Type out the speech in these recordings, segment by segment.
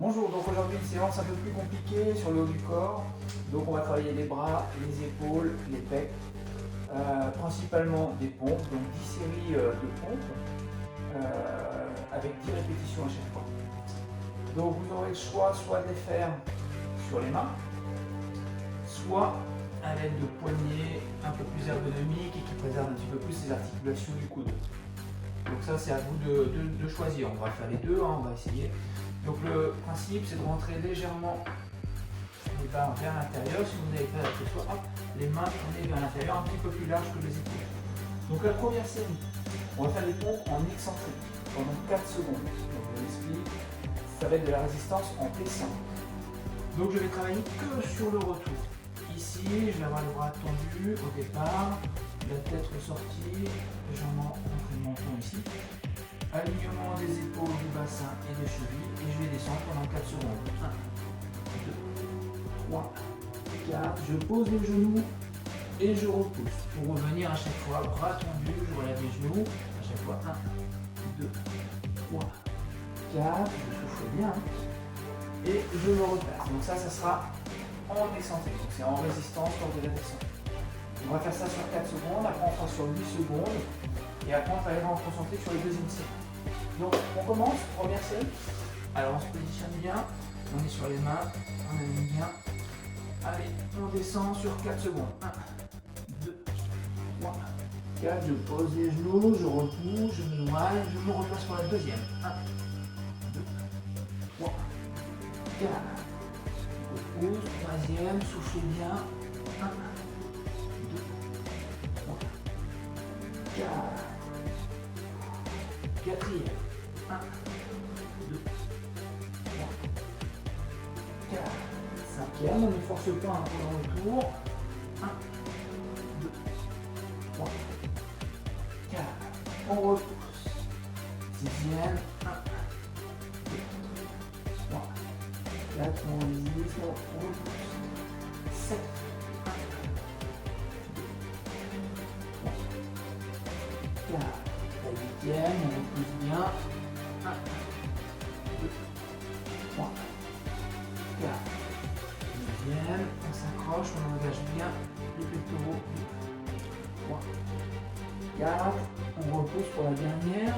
Bonjour, donc aujourd'hui une séance un peu plus compliquée sur le haut du corps. Donc on va travailler les bras, les épaules, les pecs, principalement des pompes, donc 10 séries de pompes avec 10 répétitions à chaque fois. Donc vous aurez le choix soit de les faire sur les mains, soit à l'aide de poignées un peu plus ergonomiques et qui préservent un petit peu plus les articulations du coude. Donc ça c'est à vous de choisir, on va faire les deux, on va essayer. Donc le principe c'est de rentrer légèrement les barres vers l'intérieur. Si vous n'avez pas l'accessoire, hop, les mains tournées vers l'intérieur, un petit peu plus large que les épaules. Donc la première série, on va faire les pompes en excentrique pendant 4 secondes. Donc je l'explique, ça va être de la résistance en dessin. Donc je vais travailler que sur le retour. Ici, je vais avoir les bras tendus au départ, la tête ressortie, légèrement rentrer le menton ici. Alignement des épaules, du bassin et des chevilles. Et je vais descendre pendant 4 secondes. 1, 2, 3, 4. Je pose les genoux et je repousse. Pour revenir à chaque fois, bras tendus, je relève les genoux. À chaque fois, 1, 2, 3, 4. Je souffle bien. Et je me replace. Donc ça sera en excentrique. Donc c'est en résistance lors de la descente. On va faire ça sur 4 secondes. Après, on fera sur 8 secondes. Et après, on va aller en concentrer sur les deuxièmes séries. Donc, on commence, première série. Alors, on se positionne bien, on est sur les mains, on aligne bien. Allez, on descend sur 4 secondes. 1, 2, 3, 4. Je pose les genoux, je repousse, je m'éloigne, je me replace pour la deuxième. 1, 2, 3, 4. Je repousse, troisième, soufflez bien. 1, 2, 3, 4. Quatrième. 1, 2, 3, 4. Cinquième, on ne force pas un peu dans le tour. 1, 2, 3, 4. On repousse. Sixième. 1, 2, 3, 4. On résiste, on repousse. 7. 1, 2, 3, 4. La huitième, on repousse bien. 1, 2, 3, 4. Neuvième, on s'accroche, on engage bien les pectoraux. 3, 4. On repousse pour la dernière.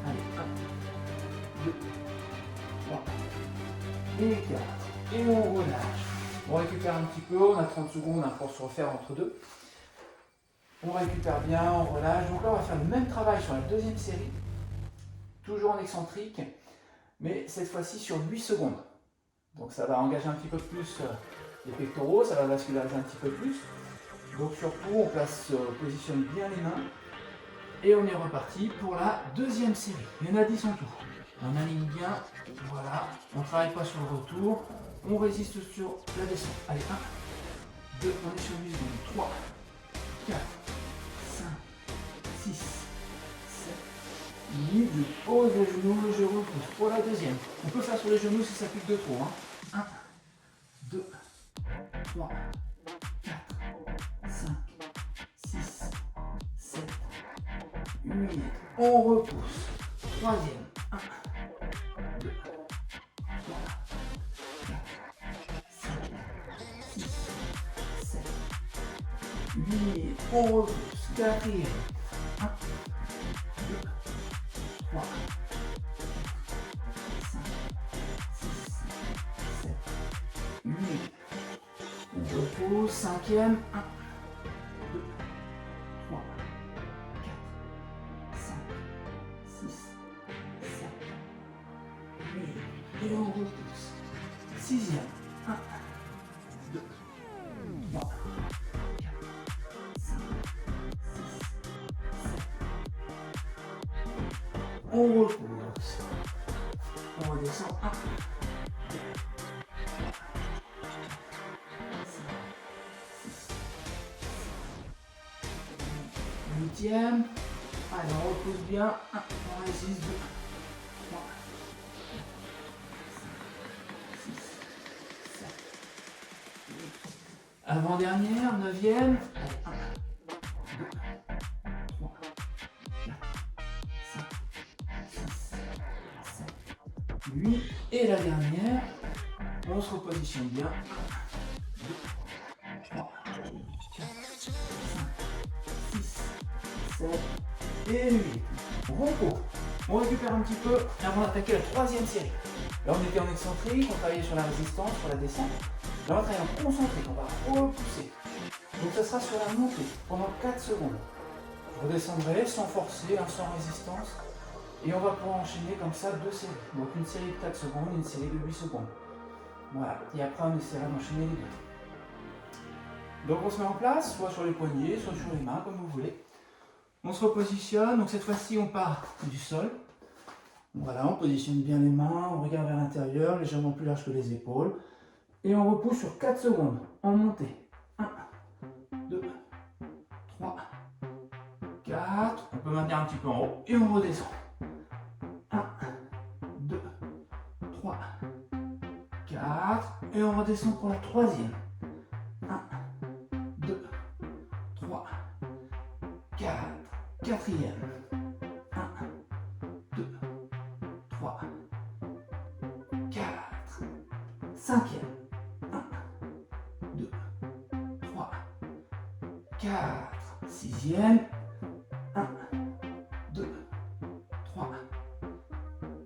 Allez, 1, 2, 3 et 4. Et on relâche. On récupère un petit peu, on a 30 secondes pour se refaire entre deux. On récupère bien, on relâche. Donc là, on va faire le même travail sur la deuxième série. Toujours en excentrique, mais cette fois-ci sur 8 secondes. Donc ça va engager un petit peu plus les pectoraux, ça va vasculariser un petit peu plus. Donc surtout, on positionne bien les mains. Et on est reparti pour la deuxième série. Il y en a 10 en tout. On aligne bien, voilà. On ne travaille pas sur le retour. On résiste sur la descente. Allez, 1, 2, on est sur 8 secondes. 3, 4, 5, 6, 7, 8. Je pose les genoux, je repousse. Pour la deuxième. On peut faire sur les genoux si ça pique de trop. 1, 2, 3, 4, 5, 6, 7, 8. On repousse. Troisième. 1, 2, 3, 4, 5, 6, 7, 8. On repousse. Quatrième. 1, 2, 3, 5, 6, 7, 8. On repousse. Cinquième. 1, 2, 3, 4, 5, 6, 7, 8. Et on repousse. Sixième. 1, 2, 3, 4, 5, 6, 7. On repousse. On redescend. 1, 2, 3, 5, 6, 7. Huitième. Allez, on repousse bien. 1, on résiste. 2, 3, 4, 5, 6, 7, 8. Avant-dernière, neuvième. Allez, 1, 2, 3, 4, 5, 6, 7, 8. demi. Et la dernière, on se repositionne bien. 2, 3, 4, 5, 6, 7 et 8. Repos. On récupère un petit peu avant d'attaquer la troisième série. Là, on était en excentrique, on travaillait sur la résistance, sur la descente. Là, on va travailler en concentrique, on va repousser. Donc, ça sera sur la montée pendant 4 secondes. Je redescendrai sans forcer, sans résistance. Et on va pouvoir enchaîner comme ça 2 séries. Donc, une série de 4 secondes, une série de 8 secondes. Voilà. Et après, on essaiera d'enchaîner les deux. Donc, on se met en place, soit sur les poignets, soit sur les mains, comme vous voulez. On se repositionne. Donc, cette fois-ci, on part du sol. Voilà, on positionne bien les mains, on regarde vers l'intérieur, légèrement plus large que les épaules. Et on repousse sur 4 secondes, en montée. 1, 2, 3, 4. On peut maintenir un petit peu en haut et on redescend. 1, 2, 3, 4. Et on redescend pour la troisième. 1, 2, 3, 4. Quatrième. 1, 2, 3, 4. Cinquième. 1, 2, 3, 4. Sixième. 1, 2, 3,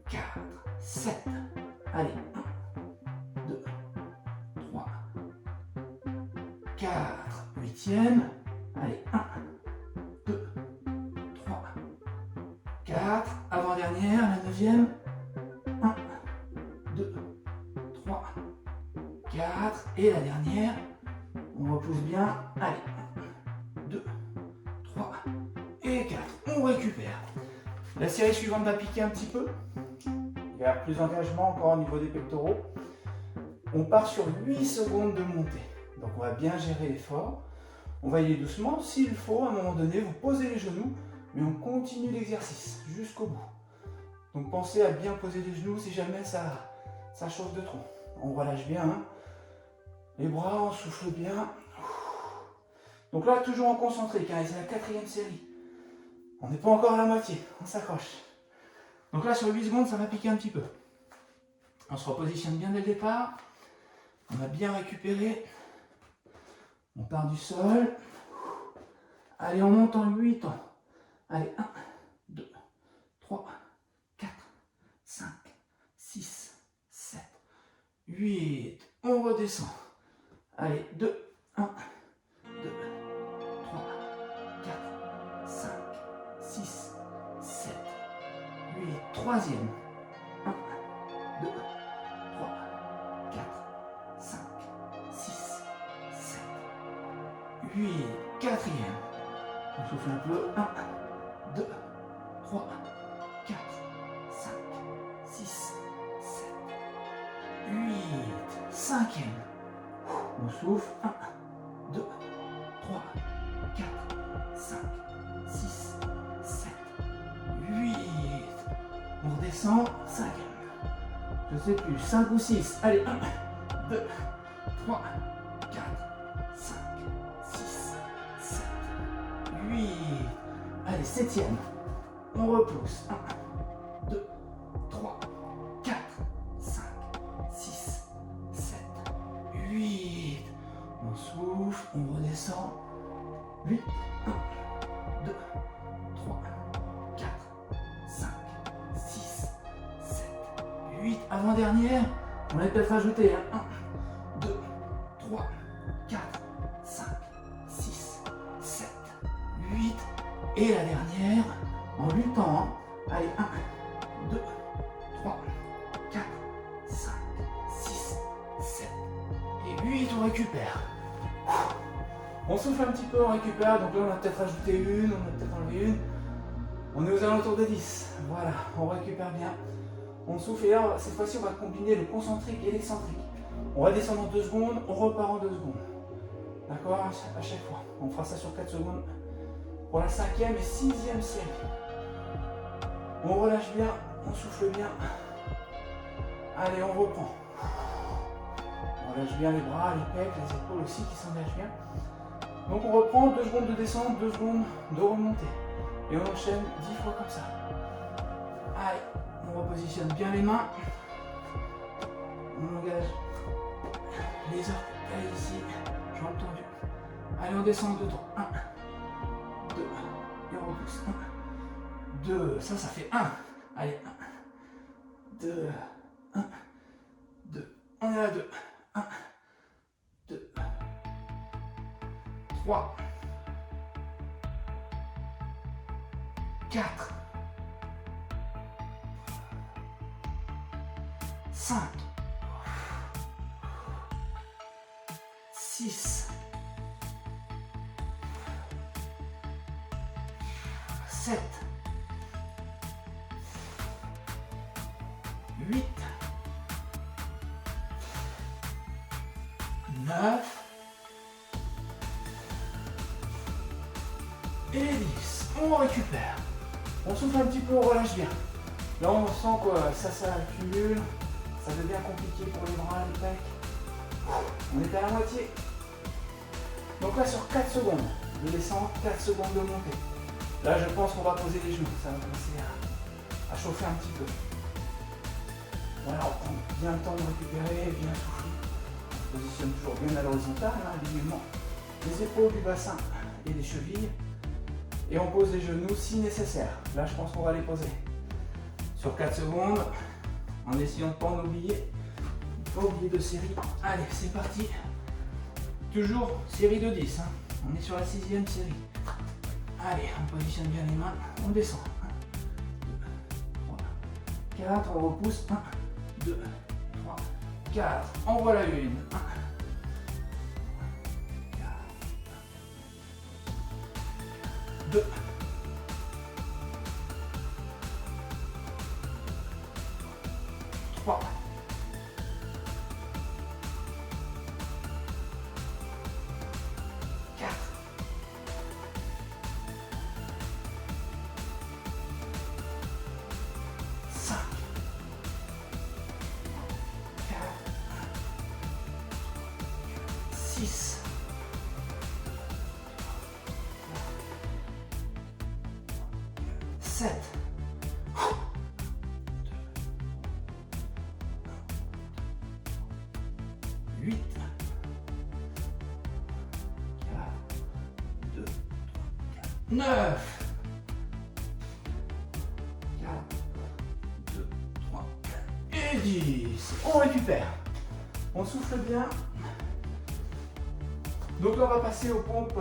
4. 7. Allez. 1, 2, 3, 4. Huitième. Allez. 1, 2, 3, 4. Avant-dernière, la neuvième. 1, 2, 3, 4. Et la dernière. On repousse bien. Allez. 1, 2, 3 et 4. On récupère. La série suivante va piquer un petit peu. Il va y avoir plus d'engagement encore au niveau des pectoraux. On part sur 8 secondes de montée. Donc on va bien gérer l'effort. On va y aller doucement. S'il faut, à un moment donné, vous posez les genoux, mais on continue l'exercice jusqu'au bout. Donc pensez à bien poser les genoux si jamais ça chauffe de trop. On relâche bien. Hein. Les bras, on souffle bien. Donc là, toujours en concentrique. Hein, et c'est la quatrième série. On n'est pas encore à la moitié. On s'accroche. Donc là, sur 8 secondes, ça va piquer un petit peu. On se repositionne bien dès le départ. On a bien récupéré. On part du sol. Allez, on monte en 8 ans. Allez, 1, 2, 3, 4, 5, 6, 7, 8. On redescend. Allez, 2, 1, 2, 3, 4, 5, 6, 7, 8. Troisième. 1, 2, 3, 4, 5, 6, 7, 8. Quatrième. On souffle un peu. 1, 2, 3, 4, 5, 6, 7, 8. Cinquième. On souffle. 1, 2, 3, 4, 5, 6, 7, 8. On redescend. Cinquième. Je sais plus. 5 ou 6. Allez. 1, 2, 3, 4, 5, 6, 7, 8. Allez, septième. On repousse. 1, 2, 3, 4, 5, 6, 7, 8. On souffle, on redescend. 8. 1, 2, 3, 4, 5, 6, 7, 8. Avant-dernière, on va peut-être rajouter. 1, 2, 3, 4, 5, 6, 7, 8. Et la dernière, en luttant. Allez, 1, 2, 3, 4, 5, 6, 7 et 8. On récupère. On souffle un petit peu, on récupère. Donc là, on a peut-être rajouté une, on a peut-être enlevé une. On est aux alentours de 10. Voilà, on récupère bien. On souffle et là, cette fois-ci, on va combiner le concentrique et l'excentrique. On va descendre en 2 secondes, on repart en 2 secondes. D'accord? À chaque fois. On fera ça sur 4 secondes pour la 5e et 6e série. On relâche bien, on souffle bien. Allez, on reprend. On relâche bien les bras, les pecs, les épaules aussi qui s'engagent bien. Donc on reprend 2 secondes de descente, 2 secondes de remontée. Et on enchaîne 10 fois comme ça. Allez, on repositionne bien les mains. On engage les orteils ici, jambes tendues. Allez, on descend 2 temps. 1, 2, et on repousse. 1, 2, ça fait 1. Allez, 1, 2, 1, 2. On est à 2. 1, 2, 3, 4, 5, 6, 7, 8, 9 et 10. On récupère. On souffle un petit peu, on relâche bien. Là, on sent que ça accumule. Ça devient compliqué pour les bras, les pecs. On est à la moitié. Donc là, sur 4 secondes de descente, 4 secondes de montée. Là, je pense qu'on va poser les genoux. Ça va commencer à chauffer un petit peu. Voilà, on prend bien le temps de récupérer, bien souffler. On se positionne toujours bien à l'horizontale, alignement des épaules, du bassin et des chevilles. Et on pose les genoux si nécessaire. Là, je pense qu'on va les poser sur 4 secondes, en essayant de ne pas en oublier. Pas oublier de série. Allez, c'est parti. Toujours série de 10. On est sur la 6e série. Allez, on positionne bien les mains. On descend. 1, 2, 3, 4. On repousse. 1, 2, 3, 4. On voit la une. 1, 2, 3, 4, 5, 4, 6, 7, 8, 4, 2, 9, 4, 2, 3, 4 et 10. On récupère. On souffle bien. Donc là, on va passer aux pompes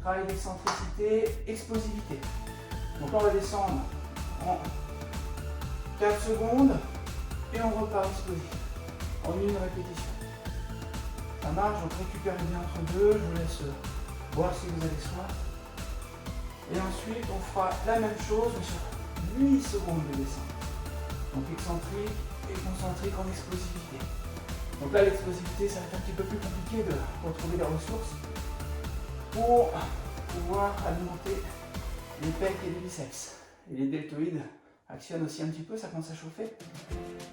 travail d'excentricité, explosivité. Donc là, on va descendre en 4 secondes et on repart explosif en une répétition. Ça marche, donc récupérez bien entre deux. Je vous laisse voir si vous avez soif. Et ensuite, on fera la même chose mais sur 8 secondes de descente. Donc excentrique et concentrique en explosivité. Donc là, l'explosivité, ça va être un petit peu plus compliqué de retrouver les ressources pour pouvoir alimenter les pecs et les biceps. Et les deltoïdes actionnent aussi un petit peu, ça commence à chauffer.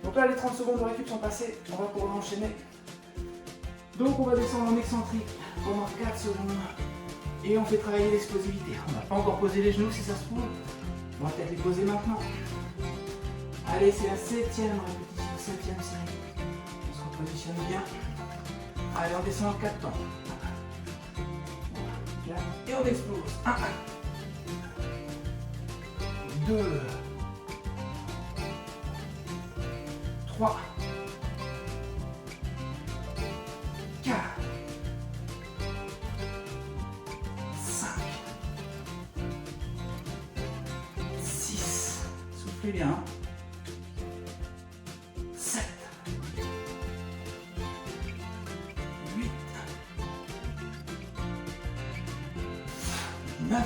Donc là, les 30 secondes de récup sont passées, on va pouvoir enchaîner. Donc on va descendre en excentrique pendant 4 secondes et on fait travailler l'explosivité. On n'a pas encore posé les genoux si ça se trouve. On va peut-être les poser maintenant. Allez, c'est la 7e répétition, 7e série. On se repositionne bien. Allez, on descend en 4 temps. 4, et on explose. 1, 2, 3, 4, 5, 6, soufflez bien, 7, 8, 9,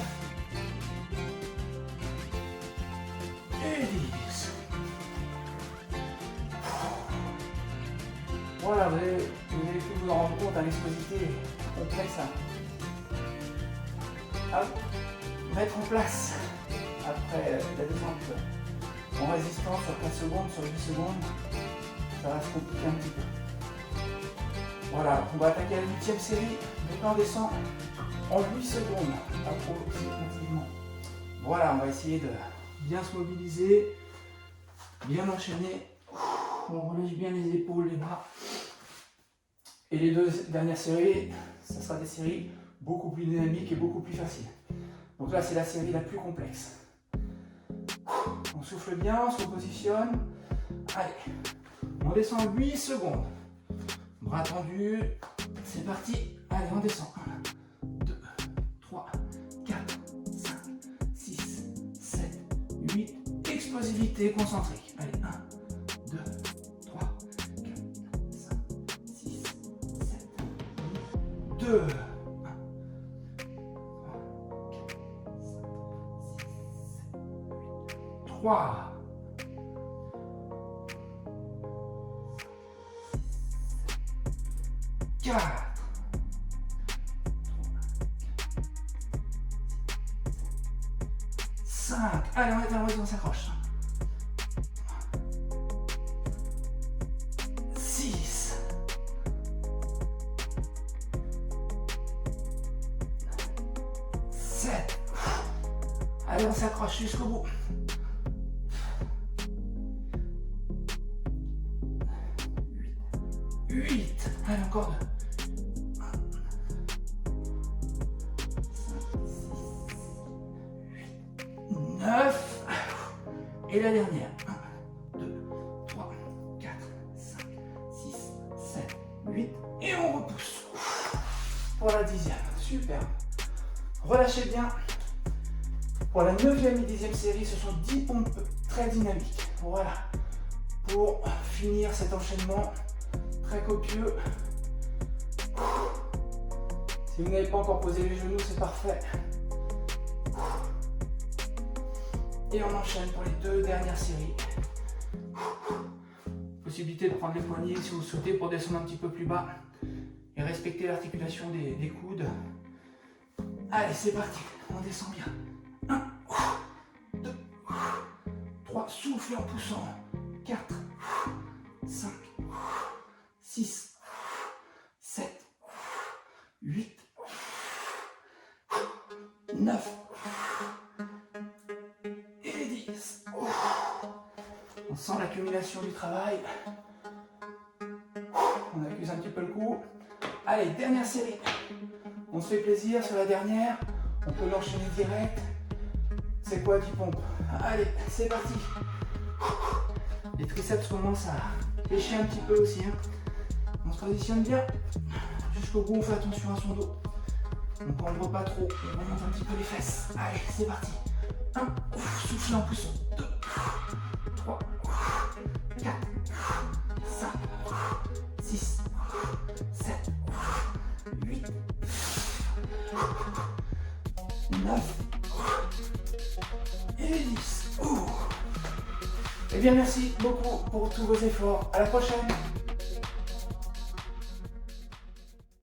et 10. Voilà, vous allez pu vous en rendre compte, l'explosivité est complexe à mettre en place après la descente en résistance sur 4 secondes, sur 8 secondes, ça va se compliquer un petit peu. Voilà, on va attaquer la 8e série, donc là on descend en 8 secondes, approximativement. Voilà, on va essayer de bien se mobiliser, bien enchaîner. On relâche bien les épaules, les bras. Et les deux dernières séries, ça sera des séries beaucoup plus dynamiques et beaucoup plus faciles. Donc là, c'est la série la plus complexe. On souffle bien, on se repositionne. Allez, on descend 8 secondes. Bras tendus, c'est parti. Allez, on descend. 1, 2, 3, 4, 5, 6, 7, 8. Explosivité concentrique. Allez, 1, 2, 3, 4, 5, 6, 7, 8, 2. 3, 4, 5. Allez, on s'accroche. 6, 7. Allez, on s'accroche jusqu'au bout. 8. Allez, encore 2. 9. Et la dernière. 1, 2, 3, 4, 5, 6, 7, 8. Et on repousse. Pour la 10e. Super. Relâchez bien. Pour la 9e et 10e série, ce sont 10 pompes très dynamiques. Voilà. Pour finir cet enchaînement très copieux. Si vous n'avez pas encore posé les genoux, c'est parfait. Et on enchaîne pour les 2 dernières séries. Possibilité de prendre les poignets si vous souhaitez pour descendre un petit peu plus bas et respecter l'articulation des coudes. Allez, c'est parti. On descend bien. 1, 2, 3. Soufflez en poussant. 4, 5, 6, 7, 8, 9 et 10. On sent l'accumulation du travail. On accuse un petit peu le coup. Allez, dernière série. On se fait plaisir sur la dernière. On peut l'enchaîner direct. C'est quoi 10 pompes? Allez, c'est parti. Les triceps commencent à pêcher un petit peu aussi. On se positionne bien. Jusqu'au bout, on fait attention à son dos. On ne cambre pas trop. On remonte un petit peu les fesses. Allez, c'est parti. 1, soufflez en poussant. 2, 3, 4, 5, 6, 7, 8, 9 et 10. Eh bien, merci beaucoup pour tous vos efforts. À la prochaine.